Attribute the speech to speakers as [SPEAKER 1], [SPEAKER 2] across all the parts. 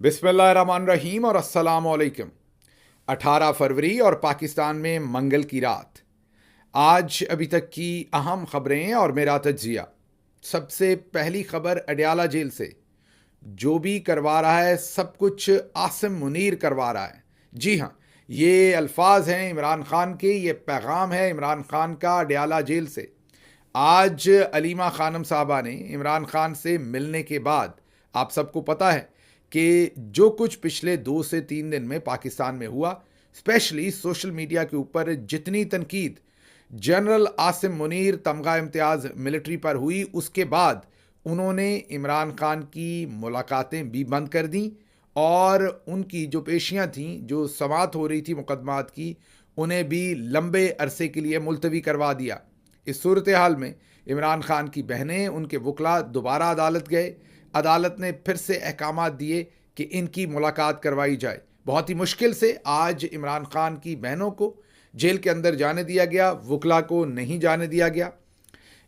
[SPEAKER 1] बिस्मिल्लाहिर्रहमानिर्रहीम और अस्सलाम वालेकुम। 18 फरवरी और पाकिस्तान में मंगल की रात। आज अभी तक की अहम खबरें और मेरा तज्जिया। सबसे पहली खबर अडयाला जेल से। जो भी करवा रहा है सब कुछ आसिम मुनीर करवा रहा है। जी हाँ, ये अल्फाज हैं इमरान खान के, ये पैगाम है इमरान खान का अडयाला जेल से। आज अलीमा खानम साहबा ने इमरान खान से मिलने के बाद, आप सबको पता है कि जो कुछ पिछले 2 से 3 दिन में पाकिस्तान में हुआ, स्पेशली सोशल मीडिया के ऊपर जितनी तनकीद जनरल आसिम मुनीर तमगा इम्तियाज़ मिलिट्री पर हुई, उसके बाद उन्होंने इमरान खान की मुलाकातें भी बंद कर दी और उनकी जो पेशियां थीं, जो समाअत हो रही थी मुकदमात की, उन्हें भी लंबे अरसे के लिए मुलतवी करवा दिया। इस सूरत हाल में इमरान खान की बहनें, उनके वकला दोबारा अदालत गए। अदालत ने फिर से अहकामात दिए कि इनकी मुलाकात करवाई जाए। बहुत ही मुश्किल से आज इमरान खान की बहनों को जेल के अंदर जाने दिया गया, वकला को नहीं जाने दिया गया।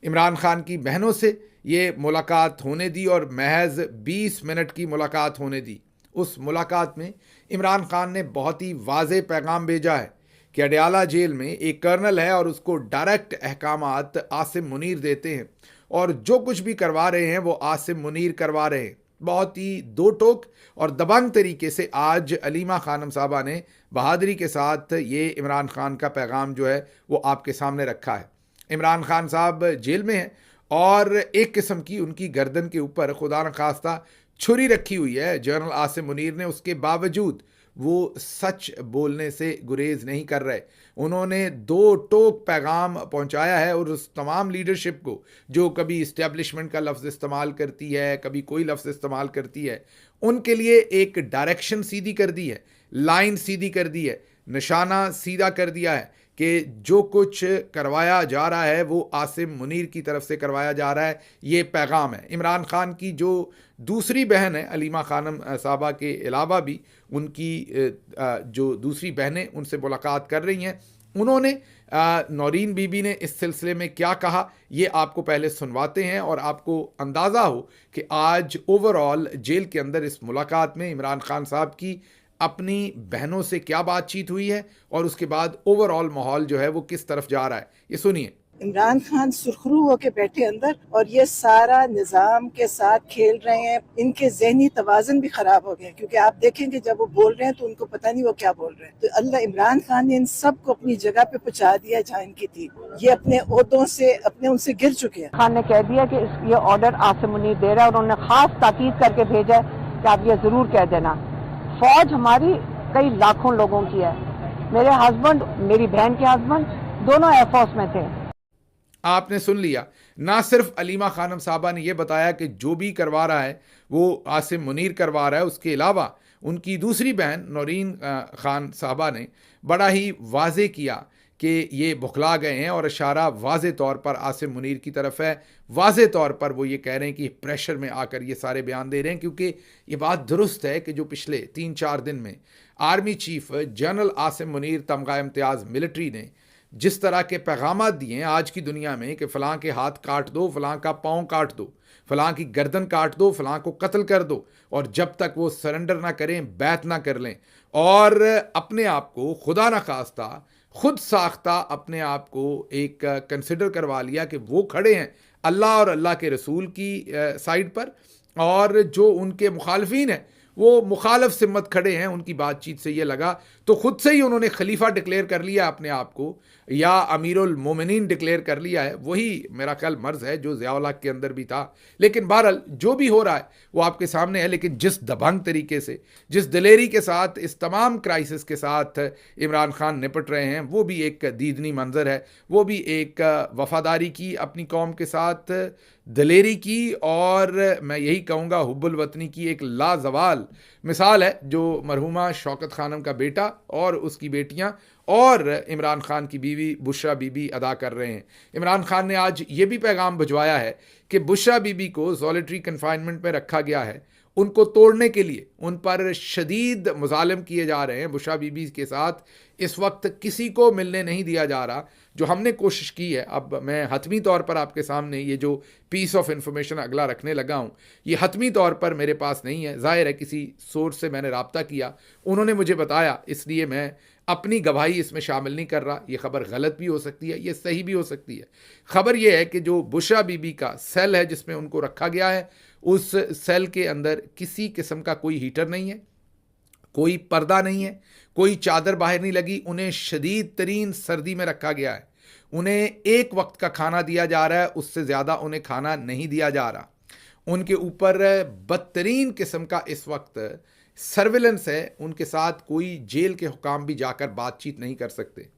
[SPEAKER 1] इमरान खान की बहनों से ये मुलाकात होने दी और महज 20 मिनट की मुलाकात होने दी। उस मुलाकात में इमरान खान ने बहुत ही वाज़ेह पैगाम भेजा है कि अडयाला जेल में एक कर्नल है और उसको डायरेक्ट अहकामात आसिम मुनीर देते हैं और जो कुछ भी करवा रहे हैं वो आसिम मुनीर करवा रहे हैं। बहुत ही दो टोक और दबंग तरीके से आज अलीमा खानम साहबा ने बहादुरी के साथ ये इमरान खान का पैगाम जो है वो आपके सामने रखा है। इमरान खान साहब जेल में हैं और एक किस्म की उनकी गर्दन के ऊपर खुदा न खास्ता छुरी रखी हुई है जनरल आसिम मुनीर ने। उसके बावजूद वो सच बोलने से गुरेज नहीं कर रहे। उन्होंने दो टोक पैगाम पहुंचाया है और उस तमाम लीडरशिप को जो कभी इस्टेब्लिशमेंट का लफ्ज़ इस्तेमाल करती है, कभी कोई लफ्ज़ इस्तेमाल करती है, उनके लिए एक डायरेक्शन सीधी कर दी है, लाइन सीधी कर दी है, निशाना सीधा कर दिया है कि जो कुछ करवाया जा रहा है वो आसिम मुनीर की तरफ से करवाया जा रहा है। ये पैगाम है। इमरान खान की जो दूसरी बहन है अलीमा खानम साहबा के अलावा भी उनकी जो दूसरी बहनें उनसे मुलाकात कर रही हैं, उन्होंने नौरीन बीबी ने इस सिलसिले में क्या कहा ये आपको पहले सुनवाते हैं और आपको अंदाज़ा हो कि आज ओवरऑल जेल के अंदर इस मुलाकात में इमरान खान साहब की अपनी बहनों से क्या बातचीत हुई है और उसके बाद ओवरऑल माहौल जो है वो किस तरफ जा रहा है। ये सुनिए।
[SPEAKER 2] इमरान खान सुरखरू होके बैठे अंदर और ये सारा निजाम के साथ खेल रहे हैं। इनके जहनी तवाज़ुन भी खराब हो गए क्योंकि आप देखेंगे जब वो बोल रहे हैं तो उनको पता नहीं वो क्या बोल रहे हैं। तो अल्लाह इमरान खान ने इन सब को अपनी जगह पे पहुंचा दिया जहाँ इनकी थी। ये अपने ओहदों से उनसे गिर चुके हैं।
[SPEAKER 3] खान ने कह दिया कि ये ऑर्डर आसिम मुनीर दे रहा है और उन्होंने खास ताकीद करके भेजा है कि आप ये जरूर कह देना। फौज हमारी कई लाखों लोगों की है। मेरे हस्बैंड, मेरी बहन के हस्बैंड दोनों एयरफोर्स में थे।
[SPEAKER 1] आपने सुन लिया। ना सिर्फ अलीमा खानम साहबा ने यह बताया कि जो भी करवा रहा है वो आसिम मुनीर करवा रहा है, उसके अलावा उनकी दूसरी बहन नौरीन खान साहबा ने बड़ा ही वाज़े किया कि ये बुखला गए हैं और इशारा वाज़े तौर पर आसिम मुनीर की तरफ है। वाज़े तौर पर वो ये कह रहे हैं कि प्रेशर में आकर ये सारे बयान दे रहे हैं, क्योंकि ये बात दुरुस्त है कि जो पिछले 3-4 दिन में army chief general Asim Munir तमगा इम्तियाज़ मिलिट्री ने जिस तरह के पैगाम दिए हैं आज की दुनिया में कि फ़लाँ के हाथ काट दो, फ़लाँ का पाँव काट दो, फ़लाँ की गर्दन काट दो, फ़लाँ को कत्ल कर दो, और जब तक वो सरेंडर ना करें, बैत ना कर लें और अपने आप को खुदा न खास्ता खुद साख्ता अपने आप को एक कंसिडर करवा लिया कि वो खड़े हैं अल्लाह और अल्लाह के रसूल की साइड पर, और जो उनके मुखालफीन हैं वो मुखालफ सिम्मत खड़े हैं। उनकी बातचीत से ये लगा तो खुद से ही उन्होंने खलीफा डिक्लेयर कर लिया अपने आप को, या अमीरुल मोमिनीन डिक्लेयर कर लिया है। वही मेरा ख्याल मर्ज है जो ज़िया-उल हक के अंदर भी था। लेकिन बहरहाल जो भी हो रहा है वो आपके सामने है। लेकिन जिस दबंग तरीके से, जिस दिलेरी के साथ इस तमाम क्राइसिस के साथ इमरान खान निपट रहे हैं, वो भी एक दीदनी मंजर है। वो भी एक वफादारी की अपनी कौम के साथ, दिलेरी की, और मैं यही कहूँगा हुब्बुल वतनी की एक लाजवाल मिसाल है जो मरहुमा शौकत खानम का बेटा और उसकी बेटियां और इमरान खान की बीवी बुशरा बीबी अदा कर रहे हैं। इमरान खान ने आज ये भी पैगाम भिजवाया है कि बुशरा बीबी को सॉलिटरी कन्फाइनमेंट में रखा गया है। उनको तोड़ने के लिए उन पर शदीद मुजालिम किए जा रहे हैं। बुशरा बीबी के साथ इस वक्त किसी को मिलने नहीं दिया जा रहा। जो हमने कोशिश की है, अब मैं हतमी तौर पर आपके सामने ये जो पीस ऑफ इंफॉर्मेशन अगला रखने लगा हूँ, ये हतमी तौर पर मेरे पास नहीं है, ज़ाहिर है किसी सोर्स से मैंने रब्ता किया, उन्होंने मुझे बताया, इसलिए मैं अपनी गवाही इसमें शामिल नहीं कर रहा। ये खबर गलत भी हो सकती है, ये सही भी हो सकती है। खबर ये है कि जो बुशरा बीबी का सेल है जिसमें उनको रखा गया है, उस सेल के अंदर किसी किस्म का कोई हीटर नहीं है, कोई पर्दा नहीं है, कोई चादर बाहर नहीं लगी। उन्हें शदीद तरीन सर्दी में रखा गया है। उन्हें एक वक्त का खाना दिया जा रहा है, उससे ज़्यादा उन्हें खाना नहीं दिया जा रहा। उनके ऊपर बदतरीन किस्म का इस वक्त सर्विलेंस है। उनके साथ कोई जेल के हुकाम भी जाकर बातचीत नहीं कर सकते।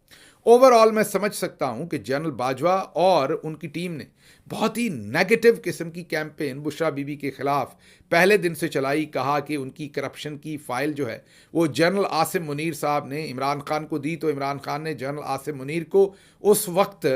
[SPEAKER 1] ओवरऑल मैं समझ सकता हूं कि जनरल बाजवा और उनकी टीम ने बहुत ही नेगेटिव किस्म की कैंपेन बुशरा बीबी के खिलाफ पहले दिन से चलाई। कहा कि उनकी करप्शन की फाइल जो है वो जनरल आसिम मुनीर साहब ने इमरान खान को दी, तो इमरान खान ने जनरल आसिम मुनीर को उस वक्त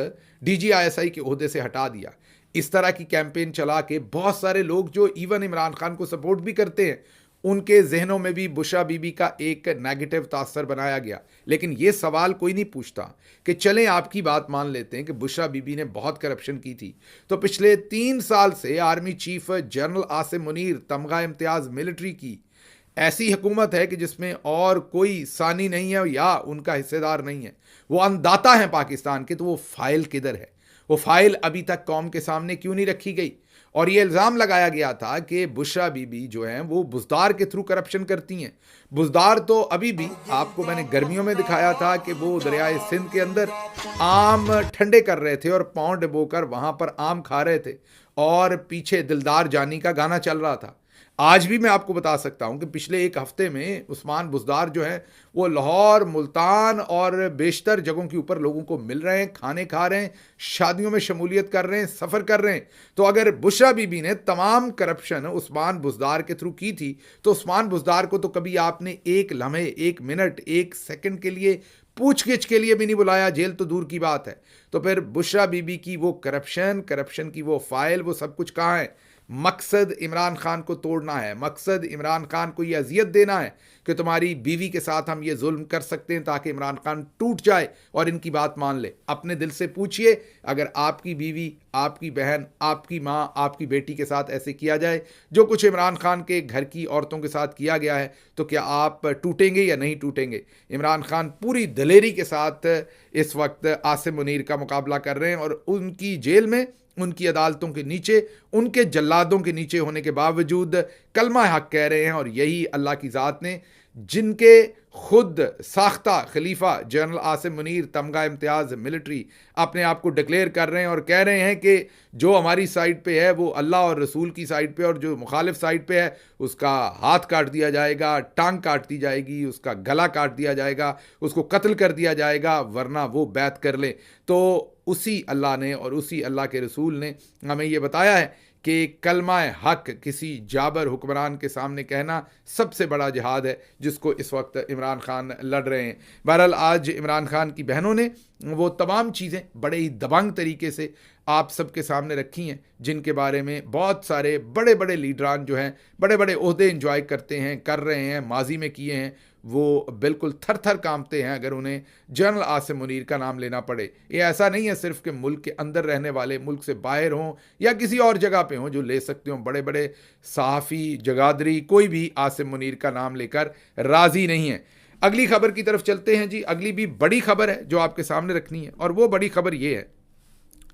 [SPEAKER 1] DGISI के ओहदे से हटा दिया। इस तरह की कैंपेन चला के बहुत सारे लोग जो इवन इमरान खान को सपोर्ट भी करते हैं, उनके जहनों में भी बुशरा बीबी का एक नेगेटिव तासर बनाया गया। लेकिन ये सवाल कोई नहीं पूछता कि चलें आपकी बात मान लेते हैं कि बुशरा बीबी ने बहुत करप्शन की थी, तो पिछले 3 साल से army chief general Asim Munir तमगा इम्तियाज़ मिलिट्री की ऐसी हुकूमत है कि जिसमें और कोई सानी नहीं है या उनका हिस्सेदार नहीं है, वो अन्नदाता हैं पाकिस्तान के, तो वो फाइल किधर है? वो फाइल अभी तक कौम के सामने क्यों नहीं रखी गई? और ये इल्ज़ाम लगाया गया था कि बुशरा बीबी जो हैं वो बुज़दार के थ्रू करप्शन करती हैं। बुज़दार तो अभी भी, आपको मैंने गर्मियों में दिखाया था कि वो दरियाए सिंध के अंदर आम ठंडे कर रहे थे और पाँव डुबोकर वहाँ पर आम खा रहे थे और पीछे दिलदार जानी का गाना चल रहा था। आज भी मैं आपको बता सकता हूं कि पिछले 1 हफ्ते में उस्मान बुज़दार जो है वो लाहौर, मुल्तान और बेशतर जगहों के ऊपर लोगों को मिल रहे हैं, खाने खा रहे हैं, शादियों में शमूलियत कर रहे हैं, सफ़र कर रहे हैं। तो अगर बुशरा बीबी ने तमाम करप्शन उस्मान बुज़दार के थ्रू की थी, तो उस्मान बुज़दार को तो कभी आपने एक लम्हे, 1 मिनट, 1 सेकंड के लिए पूछगिछ के लिए भी नहीं बुलाया, जेल तो दूर की बात है। तो फिर बुशरा बीबी की वो करप्शन की वो फाइल, वो सब कुछ कहाँ है? मकसद इमरान खान को तोड़ना है, मकसद इमरान खान को ये अजियत देना है कि तुम्हारी बीवी के साथ हम ये जुल्म कर सकते हैं ताकि इमरान खान टूट जाए और इनकी बात मान ले। अपने दिल से पूछिए, अगर आपकी बीवी, आपकी बहन, आपकी माँ, आपकी बेटी के साथ ऐसे किया जाए जो कुछ इमरान खान के घर की औरतों के साथ किया गया है, तो क्या आप टूटेंगे या नहीं टूटेंगे? इमरान खान पूरी दलेरी के साथ इस वक्त आसिम मुनीर का मुकाबला कर रहे हैं और उनकी जेल में, उनकी अदालतों के नीचे, उनके जल्लादों के नीचे होने के बावजूद कलमा हक कह रहे हैं। और यही अल्लाह की ज़ात ने, जिनके खुद साख्ता खलीफा जनरल आसिम मुनीर तमगा इम्तियाज़ मिलिट्री अपने आप को डिक्लेयर कर रहे हैं और कह रहे हैं कि जो हमारी साइड पे है वो अल्लाह और रसूल की साइड पे, और जो मुखालिफ साइड पे है उसका हाथ काट दिया जाएगा, टांग काट दी जाएगी, उसका गला काट दिया जाएगा, उसको कत्ल कर दिया जाएगा, वरना वो बैत कर ले। तो उसी अल्लाह ने और उसी अल्लाह के रसूल ने हमें ये बताया है कि कलमा हक किसी जाबर हुक्मरान के सामने कहना सबसे बड़ा जिहाद है, जिसको इस वक्त इमरान खान लड़ रहे हैं। बहरहाल आज इमरान खान की बहनों ने वो तमाम चीज़ें बड़े ही दबंग तरीके से आप सबके सामने रखी हैं, जिनके बारे में बहुत सारे बड़े बड़े लीडरान जो हैं बड़े बड़े ओहदे इंजॉय करते हैं, कर रहे हैं, माजी में किए हैं, वो बिल्कुल थर थर कांपते हैं अगर उन्हें जनरल आसिम मुनीर का नाम लेना पड़े। ये ऐसा नहीं है सिर्फ कि मुल्क के अंदर रहने वाले, मुल्क से बाहर हों या किसी और जगह पे हों जो ले सकते हों, बड़े बड़े सहाफ़ी, जगादरी, कोई भी आसिम मुनीर का नाम लेकर राज़ी नहीं है। अगली खबर की तरफ चलते हैं जी। अगली भी बड़ी खबर है जो आपके सामने रखनी है, और वो बड़ी खबर ये है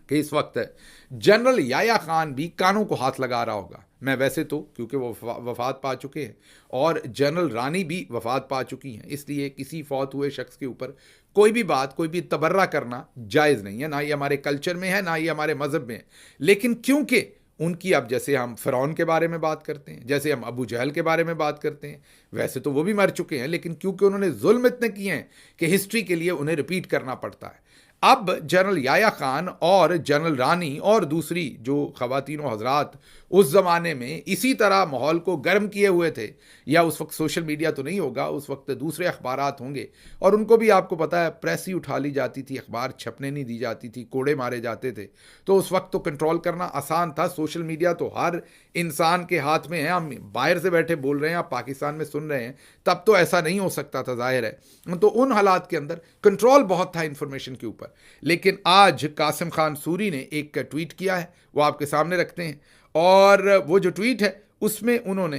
[SPEAKER 1] कि इस वक्त जनरल याया खान भी कानों को हाथ लगा रहा होगा। मैं वैसे तो, क्योंकि वो वफ़ात पा चुके हैं और जनरल रानी भी वफ़ात पा चुकी हैं, इसलिए किसी फौत हुए शख्स के ऊपर कोई भी बात, कोई भी तबर्रा करना जायज़ नहीं है, ना ही हमारे कल्चर में है, ना ही हमारे मज़हब में है। लेकिन क्योंकि उनकी, अब जैसे हम फ़िरौन के बारे में बात करते हैं, जैसे हम अबू जहल के बारे में बात करते हैं, वैसे तो वो भी मर चुके हैं, लेकिन क्योंकि उन्होंने जुल्म इतने किए हैं कि हिस्ट्री के लिए उन्हें रिपीट करना पड़ता है। अब जनरल याया खान और जनरल रानी और दूसरी जो ख़वातीन व हज़रात उस ज़माने में इसी तरह माहौल को गर्म किए हुए थे, या उस वक्त सोशल मीडिया तो नहीं होगा, उस वक्त दूसरे अखबारात होंगे, और उनको भी आपको पता है प्रेस ही उठा ली जाती थी, अखबार छपने नहीं दी जाती थी, कोड़े मारे जाते थे। तो उस वक्त तो कंट्रोल करना आसान था। सोशल मीडिया तो हर इंसान के हाथ में है। हम बाहर से बैठे बोल रहे हैं, आप पाकिस्तान में सुन रहे हैं, तब तो ऐसा नहीं हो सकता था, जाहिर है। तो उन हालात के अंदर कंट्रोल बहुत था इंफॉर्मेशन के ऊपर। लेकिन आज कासिम खान सूरी ने एक ट्वीट किया है, वो आपके सामने रखते हैं। और वो जो ट्वीट है उसमें उन्होंने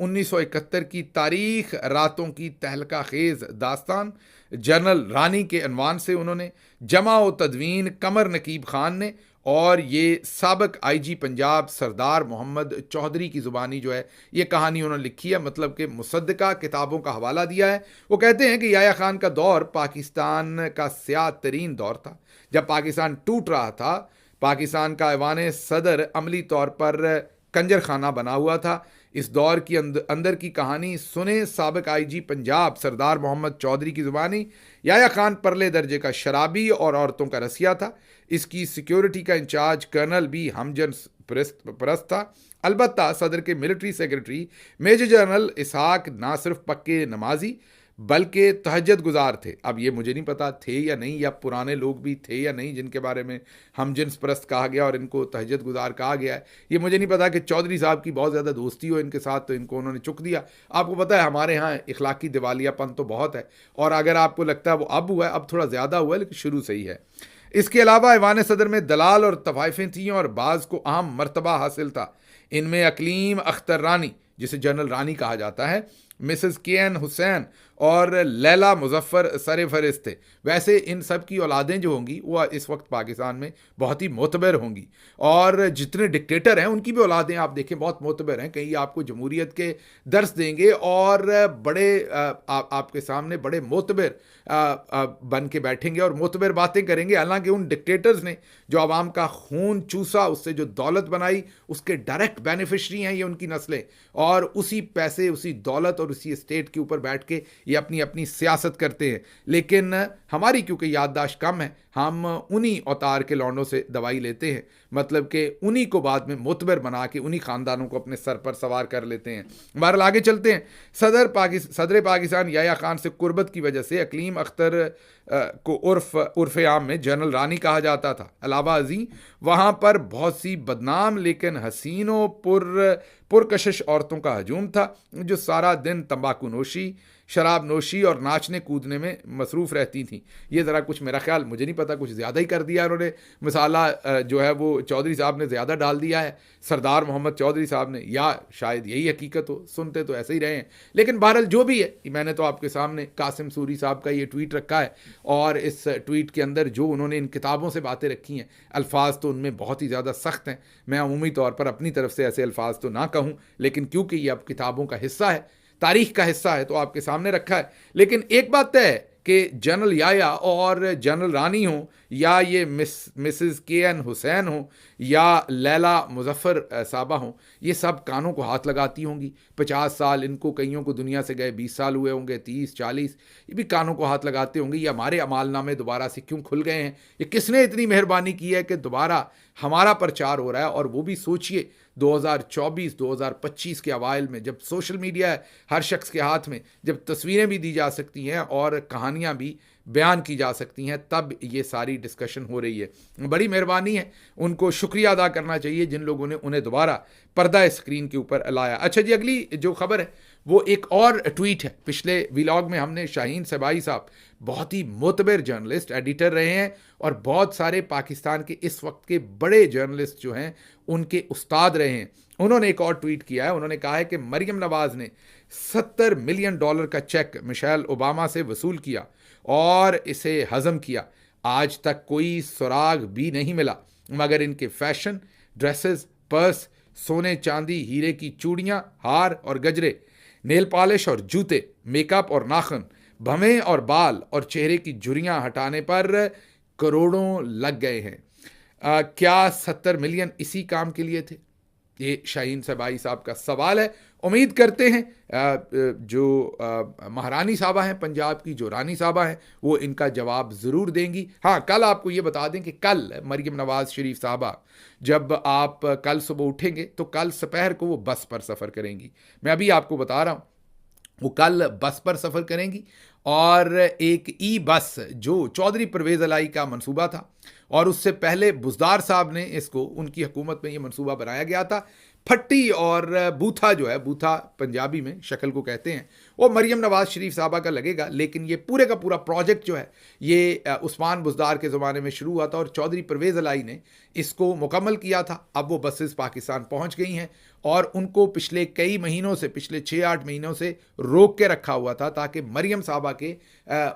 [SPEAKER 1] 1971 की तारीख, रातों की तहलका खेज दास्तान, जनरल रानी के अनवान से उन्होंने जमा व तदवीन कमर नकीब खान ने, और ये साबिक आईजी पंजाब सरदार मोहम्मद चौधरी की ज़ुबानी जो है ये कहानी उन्होंने लिखी है, मतलब कि मुसद्दका किताबों का हवाला दिया है। वो कहते हैं कि याया खान का दौर पाकिस्तान का स्याह तरीन दौर था। जब पाकिस्तान टूट रहा था, पाकिस्तान का ऐवान सदर अमली तौर पर कंजर खाना बना हुआ था। इस दौर की अंदर की कहानी सुने साबिक आईजी पंजाब सरदार मोहम्मद चौधरी की ज़ुबानी। याया खान परले दर्जे का शराबी और औरतों का रसिया था। इसकी सिक्योरिटी का इंचार्ज कर्नल भी हमजन परस्त था। अलबत्ता सदर के मिलिट्री सेक्रेटरी मेजर जनरल इसहाक ना सिर्फ पक्के नमाजी बल्कि तहज्जुद गुजार थे। अब ये मुझे नहीं पता थे या नहीं, या पुराने लोग भी थे या नहीं जिनके बारे में हम जिन्स परस्त कहा गया और इनको तहज्जुद गुजार कहा गया है, ये मुझे नहीं पता कि चौधरी साहब की बहुत ज़्यादा दोस्ती हो इनके साथ तो इनको उन्होंने चुक दिया। आपको पता है हमारे यहाँ इखलाकी दिवालियापन तो बहुत है, और अगर आपको लगता है वो अब हुआ है, अब थोड़ा ज़्यादा हुआ है, लेकिन शुरू से ही है। इसके अलावा ऐवान सदर में दलाल और तवाइफें थीं और बाज़ को अहम मर्तबा हासिल था। इनमें अकलीम अख्तर रानी, जिसे जनरल रानी कहा जाता है, मिसेस के एन हुसैन और लैला मुजफ्फर सर फहरिस्त थे। वैसे इन सब की औलादें जो होंगी वो इस वक्त पाकिस्तान में बहुत ही मोतबर होंगी, और जितने डिक्टेटर हैं उनकी भी औलादें आप देखें बहुत मोतबर हैं। कहीं आपको जमहूरियत के दर्स देंगे और बड़े आपके सामने बड़े मोतबर बन के बैठेंगे और मोतबर बातें करेंगे। हालांकि उन डिक्टेटर्स ने जो आवाम का खून चूसा, उससे जो दौलत बनाई, उसके डायरेक्ट बेनिफिशरी हैं ये उनकी नस्लें, और उसी पैसे, उसी दौलत और उसी स्टेट के ऊपर बैठ के ये अपनी अपनी सियासत करते हैं। लेकिन हमारी क्योंकि याददाश्त कम है, हम उन्हीं अवतार के लौंडों से दवाई लेते हैं, मतलब कि उन्हीं को बाद में मुतबर बना के उन्हीं ख़ानदानों को अपने सर पर सवार कर लेते हैं। बहरहाल आगे चलते हैं। सदर पाकिस्तान याया खान से कुर्बत की वजह से अकलीम अख्तर को उर्फ आम में जनरल रानी कहा जाता था। अलावा अजी वहाँ पर बहुत सी बदनाम लेकिन हसीनों पुरकशिश औरतों का हजूम था, जो सारा दिन तंबाकू नोशी, शराब नोशी और नाचने कूदने में मसरूफ़ रहती थी। ये ज़रा कुछ मेरा ख्याल, मुझे नहीं पता, कुछ ज़्यादा ही कर दिया उन्होंने। मसाला जो है वो चौधरी साहब ने ज़्यादा डाल दिया है, सरदार मोहम्मद चौधरी साहब ने, या शायद यही हकीकत हो, सुनते तो ऐसे ही रहे हैं। लेकिन बहरहाल जो भी है, मैंने तो आपके सामने कासिम सूरी साहब का ये ट्वीट रखा है, और इस ट्वीट के अंदर जो उन्होंने इन किताबों से बातें रखी हैं, अल्फाज तो उनमें बहुत ही ज़्यादा सख्त हैं। मैं अमूमी तौर पर अपनी तरफ से ऐसे अल्फाज तो ना कहूँ, लेकिन क्योंकि ये अब किताबों का हिस्सा है, तारीख का हिस्सा है, तो आपके सामने रखा है। लेकिन एक बात तय है कि जनरल याया और जनरल रानी हो, या ये मिसेस के एन हुसैन हो, या लैला मुजफ्फर साहबा हो, ये सब कानों को हाथ लगाती होंगी। 50 साल इनको, कईयों को दुनिया से गए 20 साल हुए होंगे, 30-40, ये भी कानों को हाथ लगाते होंगे। ये हमारे अमालनामे दोबारा से क्यों खुल गए हैं, ये किसने इतनी मेहरबानी की है कि दोबारा हमारा प्रचार हो रहा है। और वो भी सोचिए 2024-2025 के अवाइल में, जब सोशल मीडिया है हर शख्स के हाथ में, जब तस्वीरें भी दी जा सकती हैं और कहानियाँ भी बयान की जा सकती हैं, तब ये सारी डिस्कशन हो रही है। बड़ी मेहरबानी है, उनको शुक्रिया अदा करना चाहिए जिन लोगों ने उन्हें दोबारा पर्दा स्क्रीन के ऊपर लाया। अच्छा जी, अगली जो खबर है वो एक और ट्वीट है। पिछले व्लॉग में हमने शाहीन सबाई साहब, बहुत ही मोतबर जर्नलिस्ट, एडिटर रहे हैं, और बहुत सारे पाकिस्तान के इस वक्त के बड़े जर्नलिस्ट जो हैं उनके उस्ताद रहे हैं। उन्होंने एक और ट्वीट किया है। उन्होंने कहा है कि मरियम नवाज़ ने $70 मिलियन का चेक मिशेल ओबामा से वसूल किया और इसे हज़म किया। आज तक कोई सुराग भी नहीं मिला, मगर इनके फैशन, ड्रेसेस, पर्स, सोने चांदी हीरे की चूड़ियाँ, हार और गजरे, नेल पॉलिश और जूते, मेकअप और नाखून, भवें और बाल और चेहरे की झुर्रियाँ हटाने पर करोड़ों लग गए हैं। क्या 70 मिलियन इसी काम के लिए थे? ये शाहीन सबाई साहब का सवाल है, उम्मीद करते हैं जो महारानी साहबा हैं पंजाब की, जो रानी साहबा हैं, वो इनका जवाब ज़रूर देंगी। हाँ, कल आपको ये बता दें कि कल मरियम नवाज़ शरीफ साहबा जब आप कल सुबह उठेंगे तो कल दोपहर को वो बस पर सफ़र करेंगी। मैं अभी आपको बता रहा हूँ, वो कल बस पर सफ़र करेंगी और एक ई बस जो चौधरी परवेज़ अलाई का मंसूबा था और उससे पहले बुज़दार साहब ने इसको, उनकी हुकूमत में ये मंसूबा बनाया गया था, फट्टी और बूथा जो है, बूथा पंजाबी में शक्ल को कहते हैं, वो मरियम नवाज़ शरीफ साहबा का लगेगा। लेकिन ये पूरे का पूरा प्रोजेक्ट जो है ये उस्मान बुज़दार के ज़माने में शुरू हुआ था और चौधरी परवेज़ अलाई ने इसको मुकम्मल किया था। अब वो बसेस पाकिस्तान पहुंच गई हैं और उनको पिछले कई महीनों से, पिछले 6-8 महीनों से रोक के रखा हुआ था ताकि मरियम साहबा के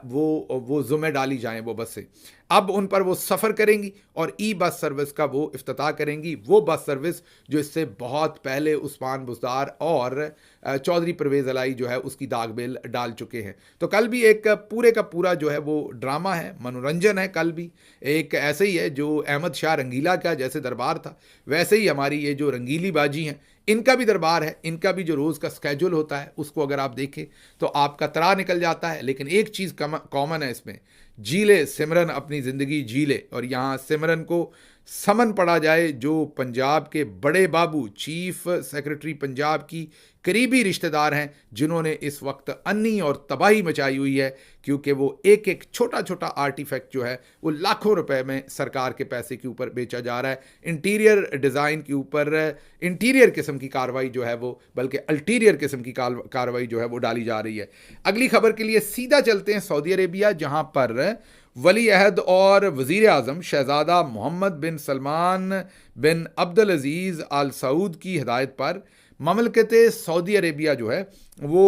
[SPEAKER 1] वो ज़ुम्मे डाली जाएं वो बसें। अब उन पर वो सफ़र करेंगी और ई बस सर्विस का वो इफ्तिताह करेंगी, वो बस सर्विस जो इससे बहुत पहले उस्मान बुज़दार और चौधरी परवेज़ अलाई जो है उसकी दागबेल डाल चुके हैं। तो कल भी एक पूरे का पूरा जो है वो ड्रामा है, मनोरंजन है। कल भी एक ऐसे ही है जो अहमद शाह रंगीला का जैसे दरबार था, वैसे ही हमारी ये जो रंगीली बाजी हैं इनका भी दरबार है। इनका भी जो रोज़ का स्केड्यूल होता है उसको अगर आप देखें तो आपका तरा निकल जाता है। लेकिन एक चीज़ कॉमन है इसमें, जी ले सिमरन अपनी ज़िंदगी जी ले। और यहाँ सिमरन को समन पड़ा जाए जो पंजाब के बड़े बाबू, चीफ सेक्रेटरी पंजाब की करीबी रिश्तेदार हैं, जिन्होंने इस वक्त अन्नी और तबाही मचाई हुई है, क्योंकि वो एक एक छोटा छोटा आर्टिफैक्ट जो है वो लाखों रुपए में सरकार के पैसे के ऊपर बेचा जा रहा है। इंटीरियर डिज़ाइन के ऊपर इंटीरियर किस्म की कार्रवाई जो है वो, बल्कि अल्टीरियर किस्म की कार्रवाई जो है वो डाली जा रही है। अगली खबर के लिए सीधा चलते हैं सऊदी अरेबिया, जहाँ पर वली अहद और वज़ीर आज़म शहज़ादा मोहम्मद बिन सलमान बिन अब्दुल अज़ीज़ आल सऊद की हिदायत पर ममलकत सऊदी अरेबिया जो है वो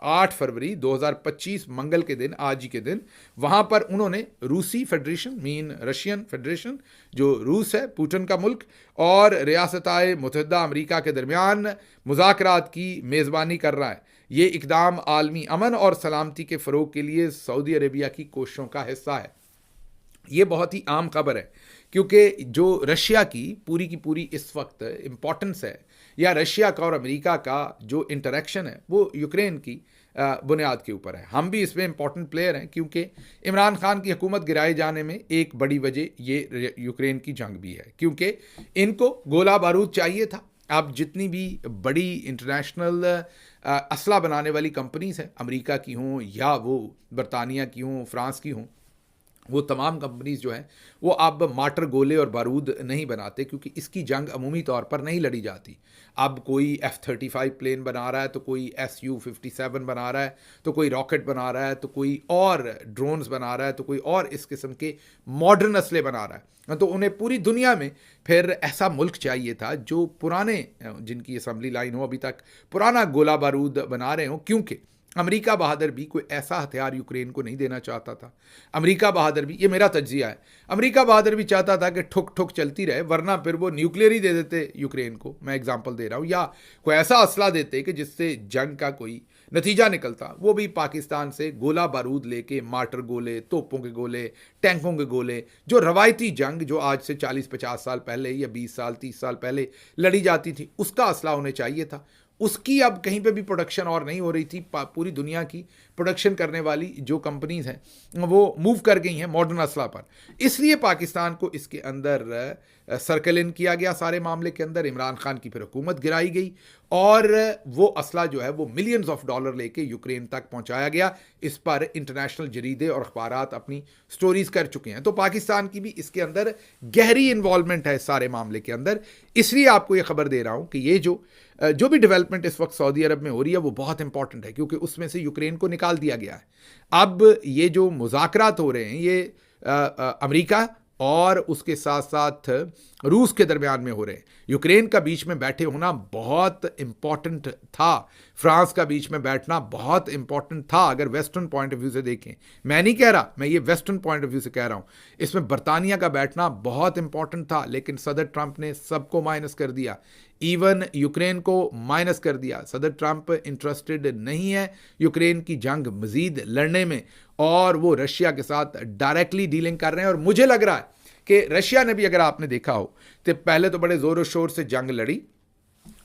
[SPEAKER 1] 8 फरवरी 2025 मंगल के दिन, आज ही के दिन, वहाँ पर उन्होंने रूसी फेडरेशन, रशियन फेडरेशन जो रूस है, पुतिन का मुल्क, और रियासत-ए मुत्तहिदा अमेरिका के दरमियान मुज़ाकरात की मेज़बानी कर रहा है। ये इक़दाम आलमी अमन और सलामती के फ़रोग़ के लिए सऊदी अरेबिया की कोशिशों का हिस्सा है। ये बहुत ही आम खबर है क्योंकि जो रशिया की पूरी इस वक्त इम्पोर्टेंस है, या रशिया का और अमेरिका का जो इंटरेक्शन है, वो यूक्रेन की बुनियाद के ऊपर है। हम भी इसमें इम्पोर्टेंट प्लेयर हैं क्योंकि इमरान खान की हुकूमत गिराए जाने में एक बड़ी वजह ये यूक्रेन की जंग भी है, क्योंकि इनको गोला बारूद चाहिए था। अब जितनी भी बड़ी इंटरनेशनल असला बनाने वाली कंपनीज हैं, अमेरिका की हों या वो बरतानिया की हों, फ्रांस की हों, वो तमाम कंपनीज जो हैं वो अब माटर गोले और बारूद नहीं बनाते, क्योंकि इसकी जंग अमूमी तौर पर नहीं लड़ी जाती। अब कोई F-35 प्लेन बना रहा है, तो कोई Su-57 बना रहा है, तो कोई रॉकेट बना रहा है, तो कोई और ड्रोन्स बना रहा है, तो कोई और इस किस्म के मॉडर्न असले बना रहा है। तो उन्हें पूरी दुनिया में फिर ऐसा मुल्क चाहिए था जो पुराने, जिनकी असम्बली लाइन हो अभी तक, पुराना गोला बारूद बना रहे हों, क्योंकि अमेरिका बहादुर भी कोई ऐसा हथियार यूक्रेन को नहीं देना चाहता था। अमेरिका बहादुर भी, ये मेरा तज्जिया है, अमेरिका बहादुर भी चाहता था कि ठुक ठुक चलती रहे, वरना फिर वो न्यूक्लियर ही दे देते यूक्रेन को। मैं एग्जांपल दे रहा हूँ, या कोई ऐसा असला देते कि जिससे जंग का कोई नतीजा निकलता। वो भी पाकिस्तान से गोला बारूद लेके, मार्टर गोले, तोपों के गोले, टैंकों के गोले, जो रवायती जंग जो आज से 40-50 साल पहले या 20 साल 30 साल पहले लड़ी जाती थी, उसका असला उन्हें चाहिए था। उसकी अब कहीं पे भी प्रोडक्शन और नहीं हो रही थी। पूरी दुनिया की प्रोडक्शन करने वाली जो कंपनीज हैं वो मूव कर गई हैं मॉडर्न असला पर। इसलिए पाकिस्तान को इसके अंदर सर्कल इन किया गया, सारे मामले के अंदर इमरान खान की फिर हुकूमत गिराई गई और वो असला जो है वो मिलियंस ऑफ डॉलर लेके यूक्रेन तक पहुंचाया गया। इस पर इंटरनेशनल जरीदे और अखबारात अपनी स्टोरीज कर चुके हैं। तो पाकिस्तान की भी इसके अंदर गहरी इन्वॉल्वमेंट है इस सारे मामले के अंदर। इसलिए आपको ये खबर दे रहा हूँ कि ये जो भी डेवलपमेंट इस वक्त सऊदी अरब में हो रही है वो बहुत इंपॉर्टेंट है, क्योंकि उसमें से यूक्रेन को निकाल दिया गया है। अब ये जो मुज़ाकरात हो रहे हैं ये अमेरिका और उसके साथ साथ रूस के दरमियान में हो रहे हैं। यूक्रेन का बीच में बैठे होना बहुत इम्पॉर्टेंट था, फ्रांस का बीच में बैठना बहुत इम्पॉर्टेंट था अगर वेस्टर्न पॉइंट ऑफ व्यू से देखें। मैं नहीं कह रहा, मैं ये वेस्टर्न पॉइंट ऑफ व्यू से कह रहा हूँ। इसमें बरतानिया का बैठना बहुत इम्पॉर्टेंट था, लेकिन सदर ट्रंप ने सबको माइनस कर दिया, इवन यूक्रेन को माइनस कर दिया। सदर ट्रंप इंटरेस्टेड नहीं है यूक्रेन की जंग मजीद लड़ने में, और वो रशिया के साथ डायरेक्टली डीलिंग कर रहे हैं। और मुझे लग रहा है कि रशिया ने भी, अगर आपने देखा हो, तो पहले तो बड़े ज़ोर शोर से जंग लड़ी,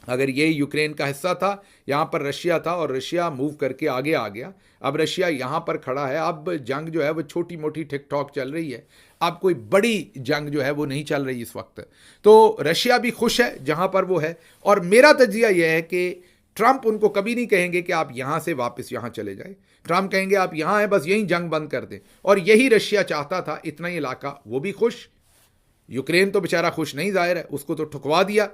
[SPEAKER 1] अगर ये यूक्रेन का हिस्सा था, यहाँ पर रशिया था और रशिया मूव करके आगे आ गया, अब रशिया यहाँ पर खड़ा है, अब जंग जो है वो छोटी मोटी टिक टॉक चल रही है, अब कोई बड़ी जंग जो है वो नहीं चल रही इस वक्त। तो रशिया भी खुश है जहाँ पर वो है। और मेरा तजिया यह है कि ट्रंप उनको कभी नहीं कहेंगे कि आप यहाँ से वापस यहाँ चले जाए। ट्रंप कहेंगे आप यहाँ हैं, बस यहीं जंग बंद कर दें। और यही रशिया चाहता था, इतना ही इलाका वो भी खुश। यूक्रेन तो बेचारा खुश नहीं जाहिर है, उसको तो ठुकवा दिया,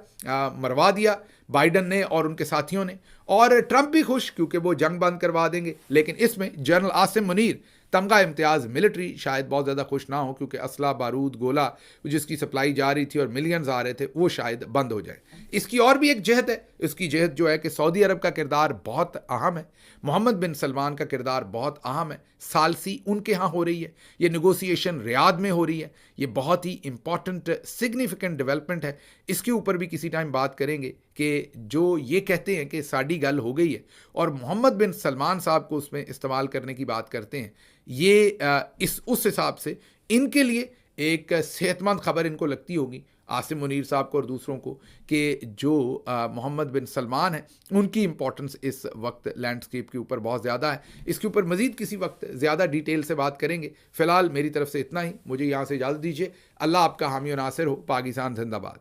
[SPEAKER 1] मरवा दिया बाइडन ने और उनके साथियों ने। और ट्रंप भी खुश क्योंकि वो जंग बंद करवा देंगे। लेकिन इसमें जनरल आसिम मुनीर, तमगा इम्तियाज़ मिलिट्री, शायद बहुत ज़्यादा खुश ना हो, क्योंकि असला, बारूद, गोला जिसकी सप्लाई जा रही थी और मिलियंस आ रहे थे, वो शायद बंद हो जाए। इसकी और भी एक जहत है। इसकी जहत जो है कि सऊदी अरब का किरदार बहुत अहम है, मोहम्मद बिन सलमान का किरदार बहुत अहम है। सालसी उनके यहाँ हो रही है, ये नेगोशिएशन रियाद में हो रही है, ये बहुत ही इंपॉर्टेंट सिग्निफिकेंट डेवलपमेंट है। इसके ऊपर भी किसी टाइम बात करेंगे कि जो ये कहते हैं कि साड़ी गल हो गई है और मोहम्मद बिन सलमान साहब को उसमें इस्तेमाल करने की बात करते हैं, ये उस हिसाब से इनके लिए एक सेहतमंद खबर इनको लगती होगी, आसिम मुनीर साहब को और दूसरों को, कि जो मोहम्मद बिन सलमान है उनकी इंपॉर्टेंस इस वक्त लैंडस्केप के ऊपर बहुत ज़्यादा है। इसके ऊपर मज़ीद किसी वक्त ज़्यादा डिटेल से बात करेंगे। फ़िलहाल मेरी तरफ से इतना ही, मुझे यहाँ से इजाज़त दीजिए। अल्लाह आपका हामी और नासिर हो। पाकिस्तान जिंदाबाद।